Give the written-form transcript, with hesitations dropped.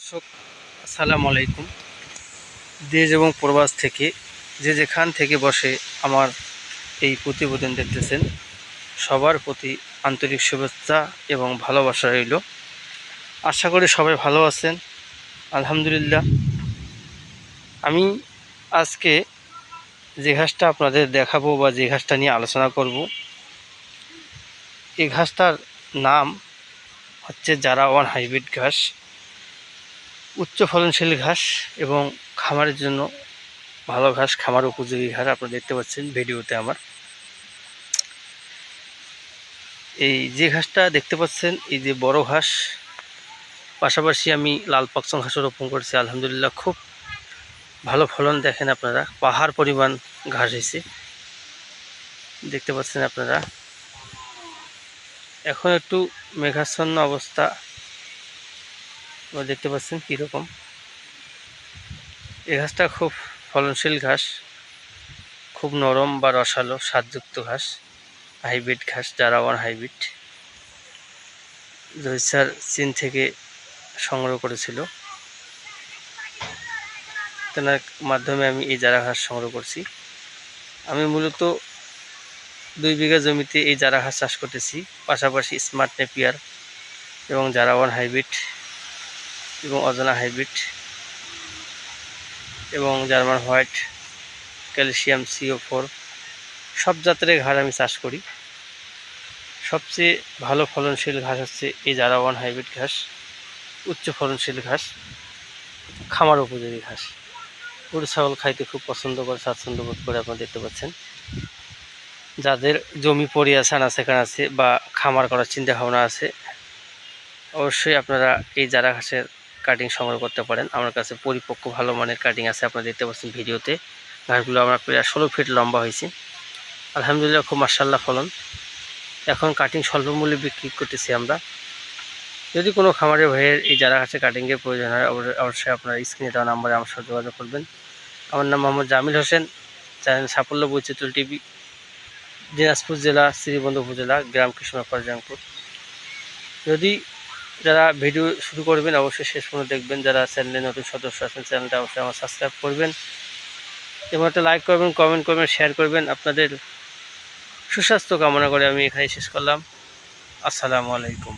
দর্শক, আসসালামু আলাইকুম। দেশ এবং প্রবাস থেকে যে যেখান থেকে বসে আমার এই প্রতিবেদন দেখতেছেন, সবার প্রতি আন্তরিক শুভেচ্ছা এবং ভালোবাসা রইল। আশা করি সবাই ভালো আছেন। আলহামদুলিল্লাহ। আমি আজকে যে ঘাসটা আপনাদের দেখাবো বা যে ঘাসটা নিয়ে আলোচনা করব, এই ঘাসটার নাম হচ্ছে জারা-1 হাইব্রিড ঘাস। উচ্চ ফলনশীল ঘাস এবং খামারের জন্য ভালো ঘাস, খামার উপযোগী ঘাস। আপনারা দেখতে পাচ্ছেন ভিডিওতে আমার এই যে ঘাসটা দেখতে পাচ্ছেন, এই যে বড় ঘাস, পাশাপাশি আমি লাল পাকচং ঘাসও রোপণ করেছি। আলহামদুলিল্লাহ, খুব ভালো ফলন। দেখেন আপনারা, পাহাড় পরিমাণ ঘাস হয়েছে, দেখতে পাচ্ছেন আপনারা। এখন একটু মেঘাচ্ছন্ন অবস্থা, দেখতে পাচ্ছেন কীরকম। এই ঘাসটা খুব ফলনশীল ঘাস, খুব নরম বা রসালো স্বাদযুক্ত ঘাস। হাইব্রিড ঘাস, জারা-1 হাইব্রিড। জহির স্যার চীন থেকে সংগ্রহ করেছিল, তেনার মাধ্যমে আমি এই জারা ঘাস সংগ্রহ করছি। আমি মূলত 2 বিঘা জমিতে এই জারা ঘাস চাষ করতেছি, পাশাপাশি স্মার্ট নেপিয়ার এবং জারা-1 হাইব্রিড এবং অজানা হাইব্রিড এবং জার্মান হোয়াইট, ক্যালসিয়াম CO4 সব জাতের ঘাস আমি চাষ করি। সবচেয়ে ভালো ফলনশীল ঘাস হচ্ছে এই জারা-1 হাইব্রিড ঘাস। উচ্চ ফলনশীল ঘাস, খামার উপযোগী ঘাস। গরু ছাগল খাইতে খুব পছন্দ করে, স্বাচ্ছন্দ্য বোধ করে। আপনারা দেখতে পাচ্ছেন, যাদের জমি পড়ে আছে, আনাচে কানাচে, বা খামার করার চিন্তা ভাবনা আছে, অবশ্যই আপনারা এই জারা ঘাসের কাটিং সংগ্রহ করতে পারেন। আমার কাছে পরিপক্ক ভালো মানের কাটিং আছে। আপনারা দেখতে পাচ্ছেন ভিডিওতে, ঘাসগুলো আমার প্রায় 16 ফিট লম্বা হয়েছে। আলহামদুলিল্লাহ, খুব মাশাআল্লাহ ফলন। এখন কাটিং স্বল্প মূল্যে বিক্রি করতেছি আমরা। যদি কোনো খামারে ভাইয়ের এই জারা ঘাসের কাটিংয়ের প্রয়োজন হয়, অবশ্যই আপনার স্ক্রিনে দেওয়া নাম্বারে আমার সাথে যোগাযোগ করবেন। আমার নাম মোহাম্মদ জামিল হোসেন, চ্যানেল সাফল্য বৈচিত্র্য টিভি, দিনাজপুর জেলা, শ্রীবন্ধু উপজেলা, গ্রাম কৃষ্ণনগর, জাংপুর। যদি যারা ভিডিও শুরু করবেন, অবশ্যই শেষ পর্যন্ত দেখবেন। যারা চ্যানেলে নতুন সদস্য আছেন, চ্যানেলটা অবশ্যই আমার সাবস্ক্রাইব করবেন এবং একটা লাইক করবেন, কমেন্ট করবেন, শেয়ার করবেন। আপনাদের সুস্বাস্থ্য কামনা করে আমি এখানে শেষ করলাম। আসসালামু আলাইকুম।